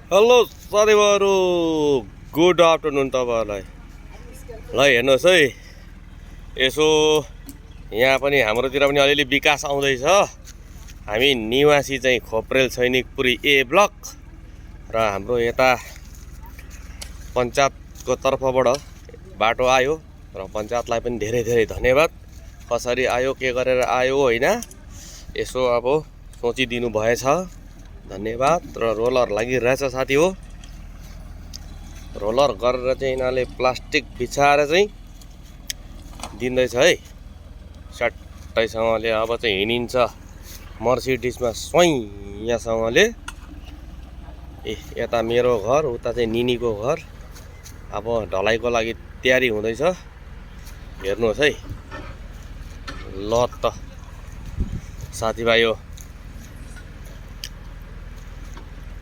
Hello साथीभाइहरू, good afternoon तपाईँहरूलाई। ल हेर्नुहोस् है, यसो यहाँ पनि हाम्रोतिर पनि अलिअलि विकास आउँदैछ। हामी निवासी चाहिँ खोप्रेल सैनिकपुरी ए ब्लक र हाम्रो यता पञ्चायतको तर्फबाट बाटो आयो र पञ्चायतलाई पनि धेरै धेरै धन्यवाद। कसरी आयो, के गरेर आयो होइन, यसो अब सोचिदिनु भएछ, धन्यवाद। र रोलर लागिरहेछ साथी हो, रोलर गरेर चाहिँ यिनीहरूले प्लास्टिक बिछाएर चाहिँ दिँदैछ है सट्टैसँगले। अब चाहिँ हिँडिन्छ मर्सिडिजमा स्वैँसँगले। यता मेरो घर, उता चाहिँ निनीको घर। अब ढलाइको लागि तयारी हुँदैछ, हेर्नुहोस् है। ल त साथीभाइ हो,